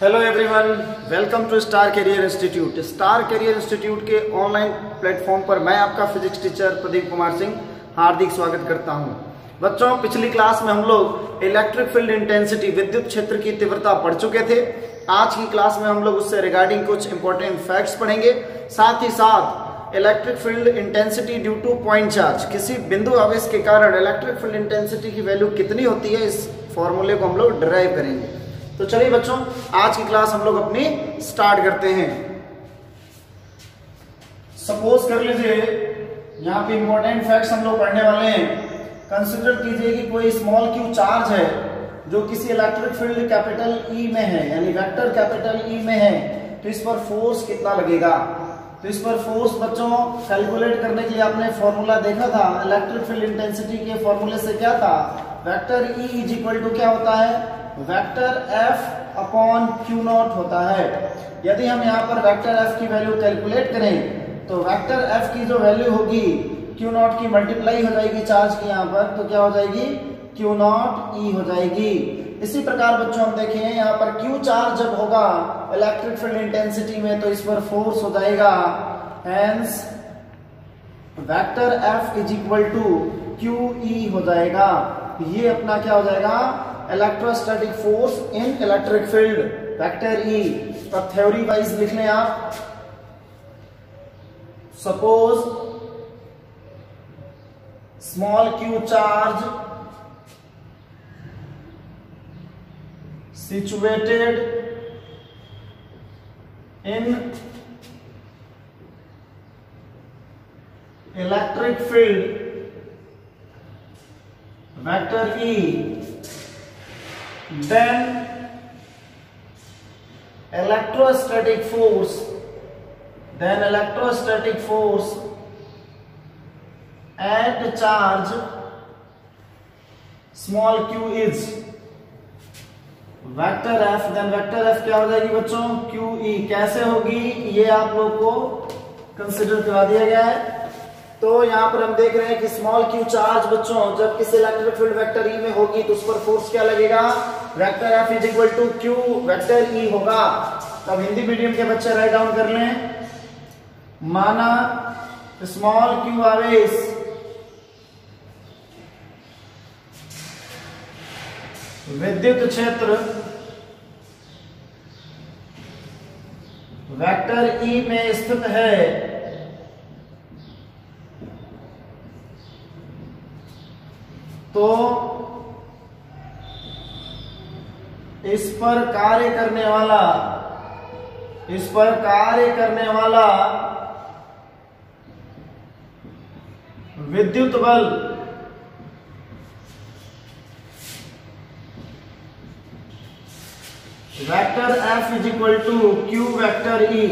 Hello everyone, welcome to star career institute. Star career institute के online platform पर मैं आपका फिजिक्स टीचर प्रदीप कुमार सिंह हार्दिक स्वागत करता हूं। बच्चों, पिछली क्लास में हम लोग इलेक्ट्रिक फील्ड इंटेंसिटी, विद्युत क्षेत्र की तीव्रता पढ़ चुके थे। आज की क्लास में हम लोग उससे रिगार्डिंग कुछ इंपॉर्टेंट फैक्ट्स पढ़ेंगे। साथ ही साथ electric field intensity due two point charge, किसी बिंदु आवेश के कारण इलेक्ट्रिक फील्ड इंटेंसिटी की वैल्यू कितनी होती है, इस फॉर्मूले को हम लोग डिराइव करेंगे। तो चलिए बच्चों, आज की क्लास हम लोग अपनी स्टार्ट करते हैं। सपोज कर लीजिए, यहाँ पे इंपॉर्टेंट फैक्ट्स हम लोग पढ़ने वाले हैं। कंसिडर कीजिए कि कोई स्मॉल क्यू चार्ज है जो किसी इलेक्ट्रिक फील्ड कैपिटल ई में है, यानी वेक्टर कैपिटल ई में है, तो इस पर फोर्स कितना लगेगा। तो इस पर फोर्स बच्चों कैलकुलेट करने के लिए आपने फॉर्मूला देखा था। इलेक्ट्रिक फील्ड इंटेंसिटी के फॉर्मूले से क्या था, vector E is equal to क्या होता है, vector F upon Q naught होता है। यदि हम यहाँ पर वेक्टर F की वैल्यू कैलकुलेट करें तो वेक्टर F की जो वैल्यू होगी Q नॉट की मल्टीप्लाई हो जाएगी चार्ज की यहाँ पर, तो क्या हो जाएगी, Q नॉट E हो जाएगी। इसी प्रकार बच्चों हम देखें यहाँ पर Q चार्ज जब होगा इलेक्ट्रिक फील्ड इंटेंसिटी में, तो इस पर फोर्स हो जाएगा, hence vector F is equal to QE हो जाएगा। ये अपना क्या हो जाएगा, electrostatic force in electric field, vector E। तो थ्योरी वाइज लिख लें आप। Suppose small q charge situated in electric field vector E, then electrostatic force at charge small q is vector F, then vector F क्या हो जाएगी बच्चों, QE। कैसे होगी ये आप लोग को कंसिडर करा दिया गया है। तो यहाँ पर हम देख रहे हैं कि स्मॉल q चार्ज बच्चों जब किसी इलेक्ट्रिक फील्ड वेक्टर E में होगी तो उस पर फोर्स क्या लगेगा, vector F is equal to Q vector E होगा। तब हिंदी मीडियम के बच्चे राइट डाउन कर लें। माना स्मॉल q आवेश विद्युत क्षेत्र वेक्टर E में स्थित है, तो इस पर कार्य करने वाला विद्युत बल vector F is equal to Q vector E।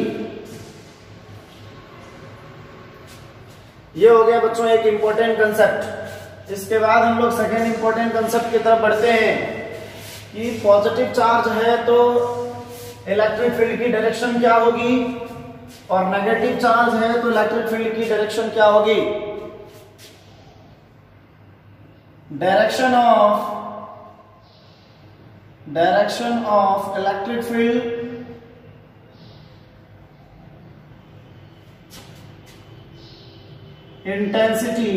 ये हो गया बच्चों एक इंपॉर्टेंट कंसेप्ट। इसके बाद हम लोग सेकेंड इंपॉर्टेंट कंसेप्ट की तरफ बढ़ते हैं कि पॉजिटिव चार्ज है तो इलेक्ट्रिक फील्ड की डायरेक्शन क्या होगी, और नेगेटिव चार्ज है तो इलेक्ट्रिक फील्ड की डायरेक्शन क्या होगी। Direction of electric field intensity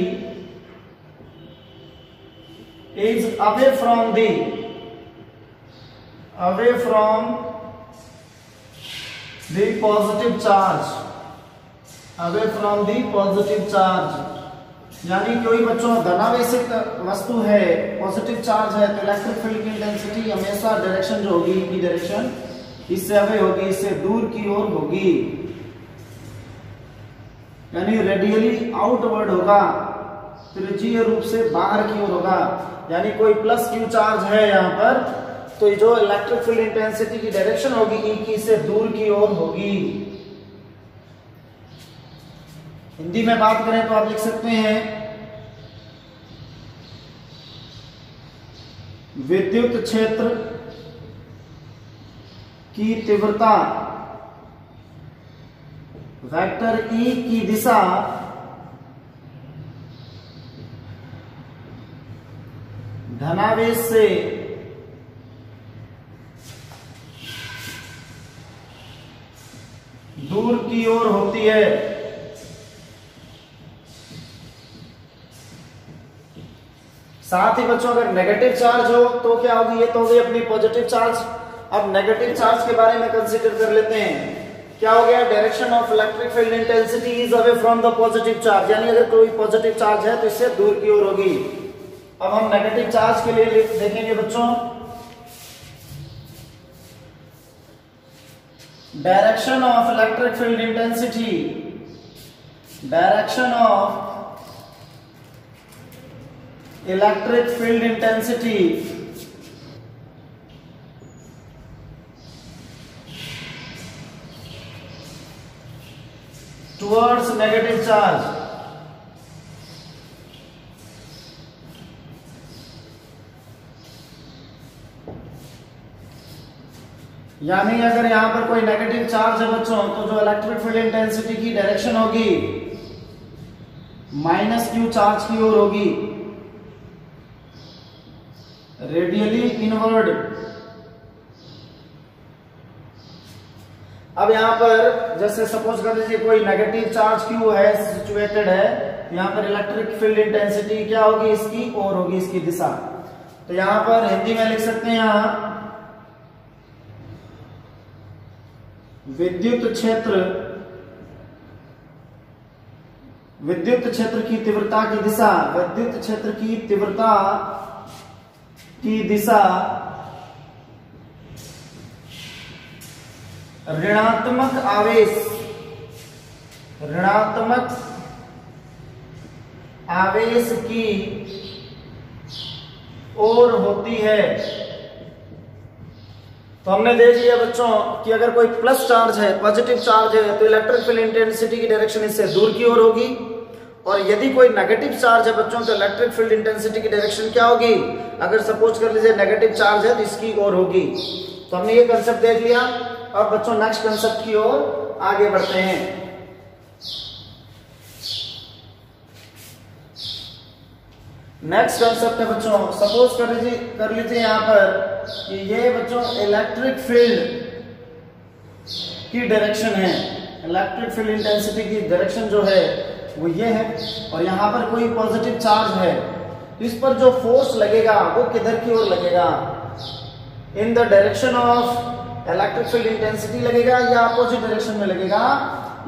is away from the positive charge, यानी कोई बच्चों धनावेशित वस्तु है, पॉजिटिव चार्ज है, तो इलेक्ट्रिक फील्ड की इंटेंसिटी हमेशा डायरेक्शन जो होगी, की डायरेक्शन इससे अवे होगी, इससे दूर की ओर होगी, यानी रेडियली आउटवर्ड होगा, त्रिज्यीय रूप से बाहर की ओर होगा। यानी कोई प्लस q चार्ज है यहाँ पर, तो जो इलेक्ट्रिक फील्ड इंटेंसिटी की डायरेक्शन होगी E की, से दूर की ओर होगी। हिंदी में बात करें तो आप लिख सकते हैं, विद्युत क्षेत्र की तीव्रता वेक्टर E की दिशा धनावेश से की ओर होती है। साथ ही बच्चों अगर नेगेटिव चार्ज हो तो क्या होगी, ये तो होगी अपनी पॉजिटिव चार्ज। अब नेगेटिव चार्ज के बारे में कंसीडर कर लेते हैं। क्या हो गया, direction of electric field intensity is away from the positive charge, यानी अगर कोई पॉजिटिव चार्ज है तो इससे दूर की ओर होगी। अब हम नेगेटिव चार्ज के लिए देखेंगे बच्चों, direction of electric field intensity, direction of electric field intensity towards negative charge. यानी अगर यहां पर कोई नेगेटिव चार्ज है बच्चों तो जो इलेक्ट्रिक फील्ड इंटेंसिटी की डायरेक्शन होगी माइनस क्यू चार्ज की ओर होगी, रेडियली इनवर्ड। अब यहां पर जैसे सपोज कर लीजिए कोई नेगेटिव चार्ज क्यू है सिचुएटेड है, यहां पर इलेक्ट्रिक फील्ड इंटेंसिटी क्या होगी, इसकी ओर होगी, इसकी दिशा। तो यहां पर हिंदी में लिख सकते हैं, यहां विद्युत क्षेत्र की तीव्रता की दिशा, विद्युत क्षेत्र की तीव्रता की दिशा ऋणात्मक आवेश की ओर होती है। तो हमने देख लिया बच्चों कि अगर कोई प्लस चार्ज है, पॉजिटिव चार्ज है, तो इलेक्ट्रिक फील्ड इंटेंसिटी की डायरेक्शन इससे दूर की ओर होगी, और यदि कोई नेगेटिव चार्ज है बच्चों तो इलेक्ट्रिक फील्ड इंटेंसिटी की डायरेक्शन क्या होगी, अगर सपोज कर लीजिए नेगेटिव चार्ज है तो इसकी ओर होगी। तो हमने ये कंसेप्ट देख लिया। अब बच्चों नेक्स्ट कंसेप्ट की ओर आगे बढ़ते हैं। नेक्स्ट कंसेप्ट है बच्चों, सपोज कर लीजिए यहां पर कि ये बच्चों इलेक्ट्रिक फील्ड की डायरेक्शन है, इलेक्ट्रिक फील्ड इंटेंसिटी की डायरेक्शन जो है वो ये है, और यहां पर कोई पॉजिटिव चार्ज है तो इस पर जो फोर्स लगेगा वो किधर की ओर लगेगा, in the direction of electric field intensity लगेगा या अपोजिट डायरेक्शन में लगेगा।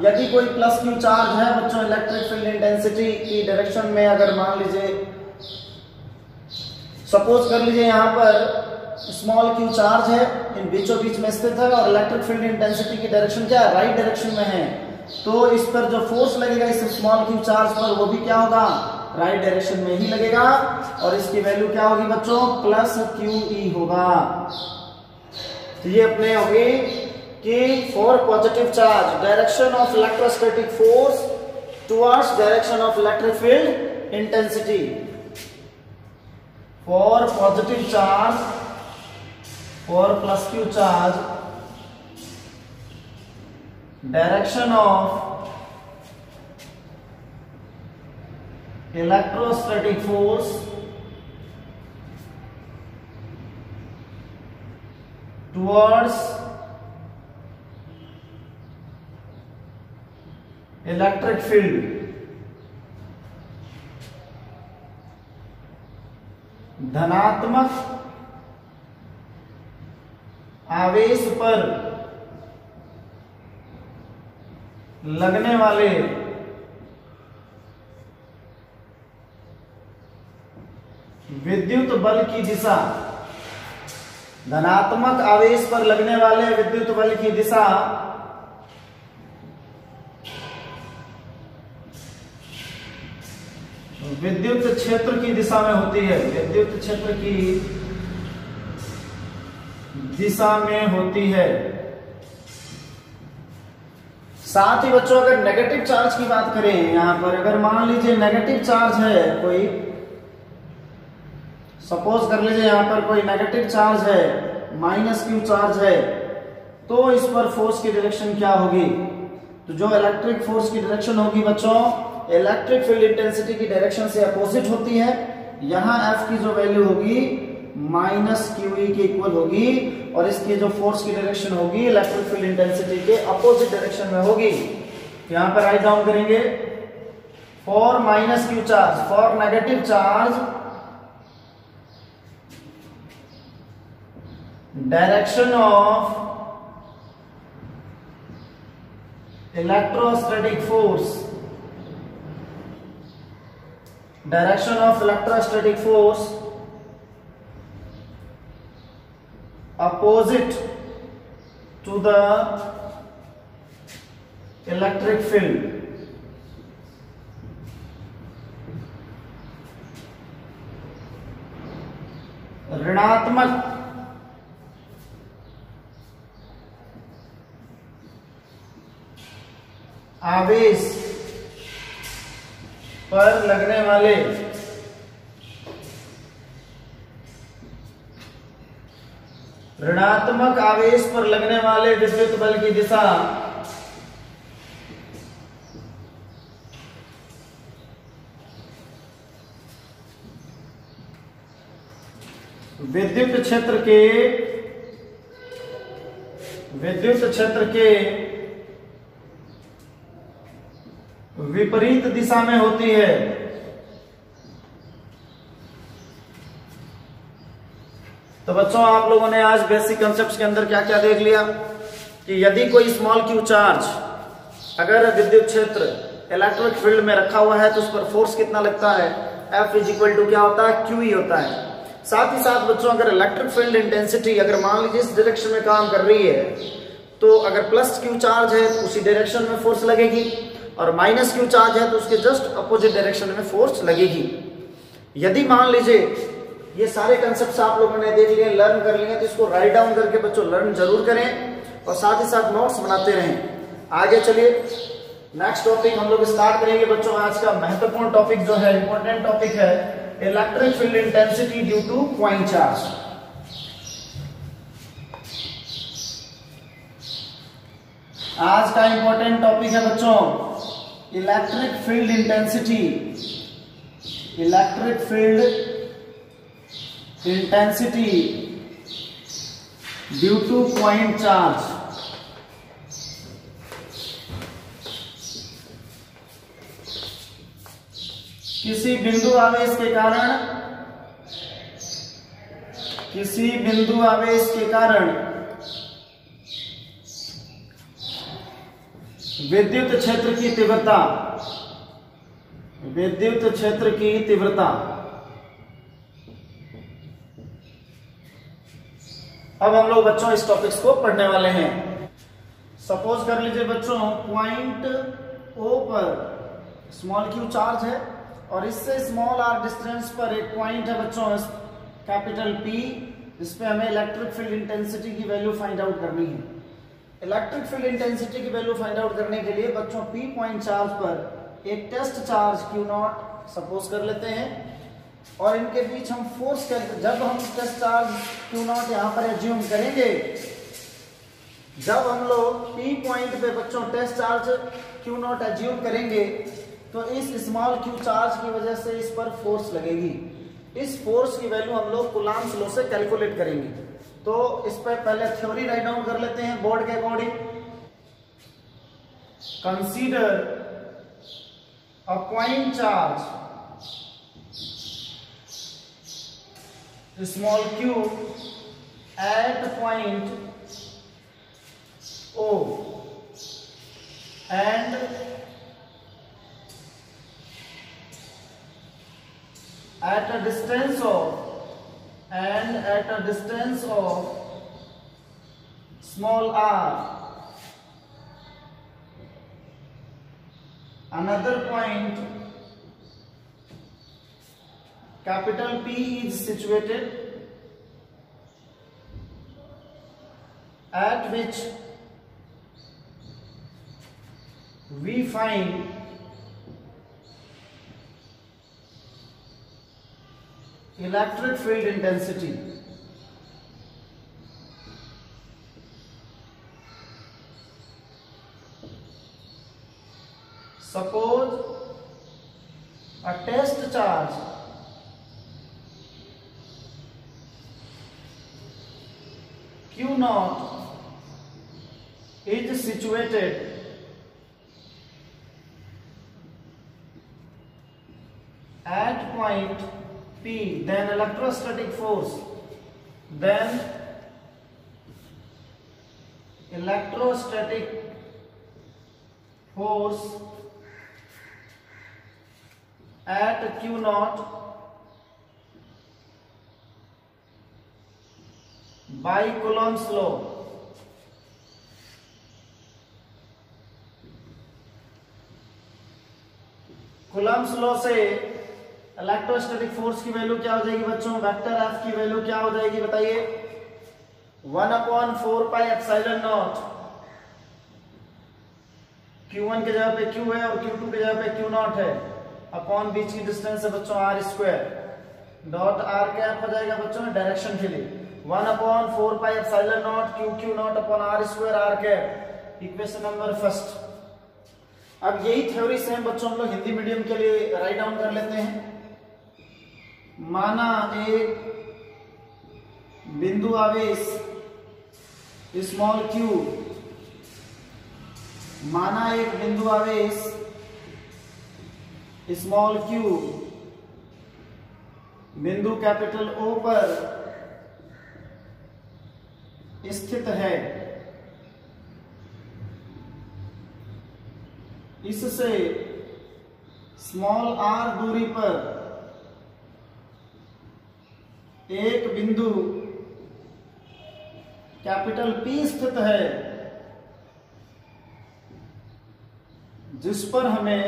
यदि कोई प्लस क्यू चार्ज है बच्चों इलेक्ट्रिक फील्ड इंटेंसिटी की डायरेक्शन में, अगर मान लीजिए सपोज कर लीजिए यहां पर स्मॉल क्यू चार्ज है, इन बीचों बीच में स्थित है, और इलेक्ट्रिक फील्ड इंटेंसिटी की डायरेक्शन क्या है, राइट डायरेक्शन में है, तो इस पर जो फोर्स लगेगा इस स्मॉल क्यू चार्ज पर वो भी क्या होगा, राइट डायरेक्शन में ही लगेगा, और इसकी वैल्यू क्या होगी बच्चों, प्लस क्यू ई होगा। तो ये अपने हो गए कि for positive charge direction of electrostatic force towards direction of electric field intensity. For positive charge, for plus Q charge, direction of electrostatic force towards electric field, धनात्मक आवेश पर लगने वाले विद्युत बल की दिशा, धनात्मक आवेश पर लगने वाले विद्युत बल की दिशा विद्युत क्षेत्र की दिशा में होती है, विद्युत क्षेत्र की दिशा में होती है। साथ ही बच्चों अगर नेगेटिव चार्ज की बात करें, यहां पर अगर मान लीजिए नेगेटिव चार्ज है कोई, सपोज कर लीजिए यहां पर कोई नेगेटिव चार्ज है, माइनस क्यू चार्ज है, तो इस पर फोर्स की डायरेक्शन क्या होगी, तो जो इलेक्ट्रिक फोर्स की डायरेक्शन होगी बच्चों इलेक्ट्रिक फील्ड इंटेंसिटी की डायरेक्शन से अपोजिट होती है। यहां एफ की जो वैल्यू होगी माइनस क्यू ई के इक्वल होगी, और इसकी जो फोर्स की डायरेक्शन होगी इलेक्ट्रिक फील्ड इंटेंसिटी के अपोजिट डायरेक्शन में होगी। यहां पर राइट डाउन करेंगे for minus Q charge, for negative charge direction of electrostatic force, direction of electrostatic force opposite to the electric field, ऋणात्मक आवेश पर लगने वाले ऋणात्मक आवेश पर लगने वाले विद्युत बल की दिशा विद्युत क्षेत्र के विपरीत दिशा में होती है। तो बच्चों आप लोगों ने आज बेसिक कॉन्सेप्ट्स के अंदर क्या क्या देख लिया कि यदि कोई स्मॉल क्यू चार्ज अगर विद्युत क्षेत्र इलेक्ट्रिक फील्ड में रखा हुआ है तो उस पर फोर्स कितना लगता है, F इज इक्वल टू क्या होता है, क्यू ई होता है। साथ ही साथ बच्चों अगर इलेक्ट्रिक फील्ड इंटेंसिटी अगर मान लीजिए इस डायरेक्शन में काम कर रही है तो अगर प्लस क्यू चार्ज है तो उसी डायरेक्शन में फोर्स लगेगी, और माइनस क्यू चार्ज है तो उसके जस्ट अपोजिट डायरेक्शन में फोर्स लगेगी। यदि मान लीजिए ये सारे कंसेप्ट्स आप लोगों ने देख लिए, लर्न कर लिए, तो इसको राइट डाउन करके बच्चों लर्न जरूर करें और साथ ही साथ नोट्स बनाते रहें। आगे चलिए नेक्स्ट टॉपिक हम लोग स्टार्ट करेंगे बच्चों। आज का महत्वपूर्ण टॉपिक जो है, इंपॉर्टेंट टॉपिक है, electric field intensity due two point charge. आज का इंपॉर्टेंट टॉपिक है बच्चों electric field intensity, electric field intensity due two point charge. किसी बिंदु आवेश के कारण विद्युत क्षेत्र की तीव्रता अब हम लोग बच्चों इस टॉपिक्स को पढ़ने वाले हैं। सपोज कर लीजिए बच्चों पॉइंट ओ पर स्मॉल क्यू चार्ज है और इससे स्मॉल आर डिस्टेंस पर एक पॉइंट है बच्चों कैपिटल पी, इस पे हमें इलेक्ट्रिक फील्ड इंटेंसिटी की वैल्यू फाइंड आउट करनी है। इलेक्ट्रिक फील्ड इंटेंसिटी की वैल्यू फाइंड आउट करने के लिए बच्चों पी पॉइंट चार्ज पर एक test charge q naught suppose कर लेते हैं और इनके बीच हम फोर्स करेंगे। जब हम टेस्ट चार्ज क्यू नॉट यहाँ पर एज्यूम करेंगे, जब हम लोग पी पॉइंट पे बच्चों test charge q naught assume करेंगे तो इस स्मॉल क्यू चार्ज की वजह से इस पर फोर्स लगेगी। इस फोर्स की वैल्यू हम लोग कूलम्ब्स लॉ से कैलकुलेट करेंगे। तो इस पर पहले थ्योरी राइट डाउन कर लेते हैं बोर्ड के according. Consider a point charge small q at point O and at a distance of small r another point capital P is situated at which we find electric field intensity. Suppose a test charge Q naught is situated at point P, then electrostatic force at Q naught by Coulomb's law. Coulomb's law से electrostatic force की value क्या हो जाएगी बच्चों? Vector F की value क्या हो जाएगी बताइए? 1/4πε0। Q1 के जगह पे Q है और Q2 के जगह पे Q0 है, अपॉन बीच की डिस्टेंस है बच्चों r², डॉट r कैप हो जाएगा बच्चों डायरेक्शन के लिए 1/4πε0 Q0 upon r² r cap, equation number first. अब यही थ्योरी सेम बच्चों हम लोग हिंदी मीडियम के लिए राइट डाउन कर लेते हैं। माना एक बिंदु आवेश स्मॉल q, माना एक बिंदु आवेश स्मॉल q बिंदु कैपिटल O पर स्थित है, इससे स्मॉल r दूरी पर एक बिंदु कैपिटल P स्थित है, जिस पर हमें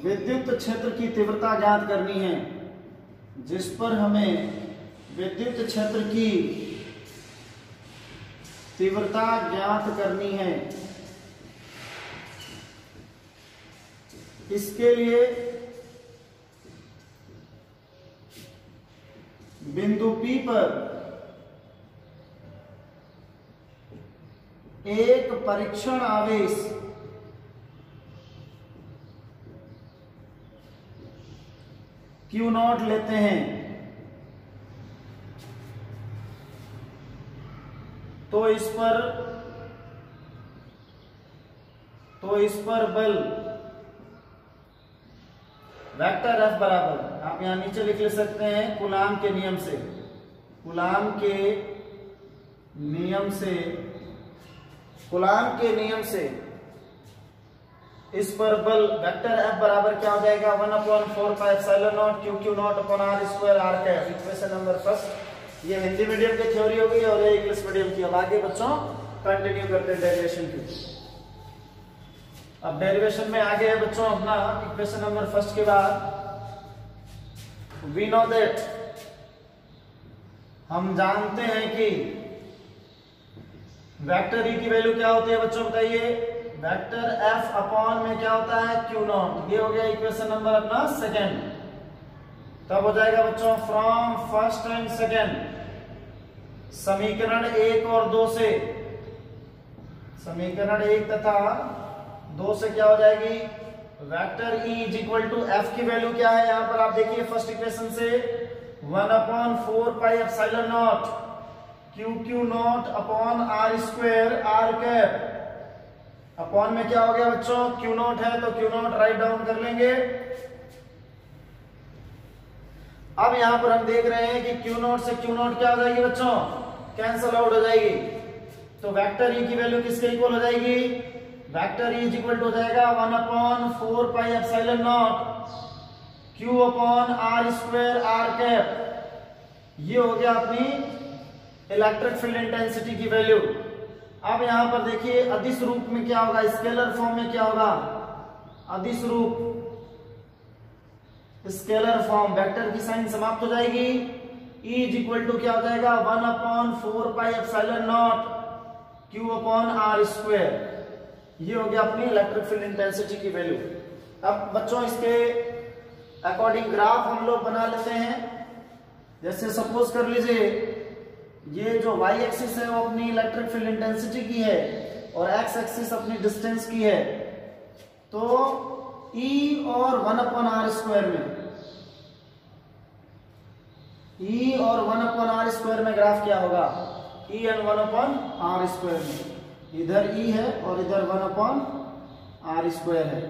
विद्युत क्षेत्र की तीव्रता ज्ञात करनी है, जिस पर हमें विद्युत क्षेत्र की तीव्रता ज्ञात करनी है। इसके लिए बिंदु P पर एक परीक्षण आवेश Q0 लेते हैं, तो इस पर बल वेक्टर F बराबर, आप यहां नीचे लिख ले सकते हैं, कूलाम के नियम से, कूलाम के नियम से इस पर बल वेक्टर F बराबर क्या हो जाएगा? 1/4πε0 Q0 upon r² r cap, equation number first. ये हिंदी मीडियम की थ्योरी हो गई और ये इंग्लिश मीडियम की। अब आगे बच्चों कंटिन्यू करते हैं डेरिवेशन की। अब डेरिवेशन में आगे है बच्चों अपना इक्वेशन नंबर फर्स्ट के बाद वी नो दैट, हम जानते हैं कि वेक्टर E की वैल्यू क्या होती है बच्चों बताइए? वेक्टर F अपॉन में क्या होता है? Q0। ये हो गया इक्वेशन नंबर अपना सेकेंड। तब हो जाएगा बच्चों फ्रॉम फर्स्ट एंड सेकेंड, समीकरण 1 और 2 से, समीकरण 1 तथा 2 से क्या हो जाएगी? Vector E is equal to F की वैल्यू क्या है? यहां पर आप देखिए फर्स्ट इक्वेशन से 1/4πε0 Q0 upon r² r cap, upon में क्या हो गया बच्चों? Q0 है तो Q0 राइट डाउन कर लेंगे। अब यहां पर हम देख रहे हैं कि Q0 से Q0 क्या हो जाएगी बच्चों? कैंसल आउट हो जाएगी। तो वेक्टर E की वैल्यू किसके इक्वल हो जाएगी? Vector E is equal to हो जाएगा 1/4πε0 Q upon r² r cap. ये हो गया अपनी इलेक्ट्रिक फील्ड इंटेंसिटी की वैल्यू। अब यहां पर देखिए अदिश रूप में क्या होगा? स्केलर फॉर्म में क्या होगा? अदिश रूप, स्केलर फॉर्म, वेक्टर की साइन समाप्त हो जाएगी। E इज इक्वल टू क्या हो जाएगा? 1/4πε0 Q अपॉन r²। ये हो गया अपनी इलेक्ट्रिक फील्ड इंटेंसिटी की वैल्यू। अब बच्चों इसके अकॉर्डिंग ग्राफ हम लोग बना लेते हैं। जैसे सपोज कर लीजिए ये जो y एक्सिस है वो अपनी इलेक्ट्रिक फील्ड इंटेंसिटी की है और x एक्सिस अपनी डिस्टेंस की है, तो E और 1/r² में ई और 1/r² में ग्राफ क्या होगा, ई एंड 1/r² में, इधर ई है और इधर 1/r² है,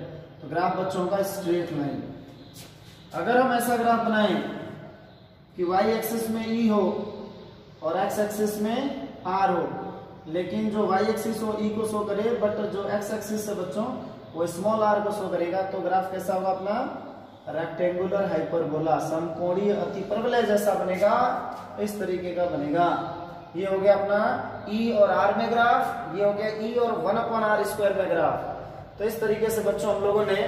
तो ग्राफ बच्चों का स्ट्रेट लाइन। अगर हम ऐसा ग्राफ बनाएं कि वाई एक्सिस में ई हो और एक्स एक्सिस में आर हो, लेकिन जो वाई एक्सिस हो ई को शो करे, बट जो एक्स एक्सिस है बच्चों वो स्मॉल आर को शो करेगा, तो ग्राफ कैसा होगा अपना, रेक्टेंगुलर हाइपरबोला, समकोणीय अतिप्रवलय जैसा बनेगा, इस तरीके का बनेगा। ये हो गया अपना ई और आर में ग्राफ, ये हो गया ई और 1/r² में ग्राफ। तो इस तरीके से बच्चों हम लोगों ने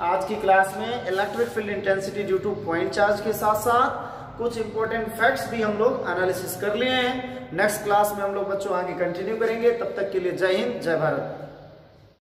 आज की क्लास में electric field intensity due two point charge के साथ साथ कुछ इंपॉर्टेंट फैक्ट्स भी हम लोग एनालिसिस कर लिए हैं। नेक्स्ट क्लास में हम लोग बच्चों आगे कंटिन्यू करेंगे, तब तक के लिए जय हिंद, जय भारत।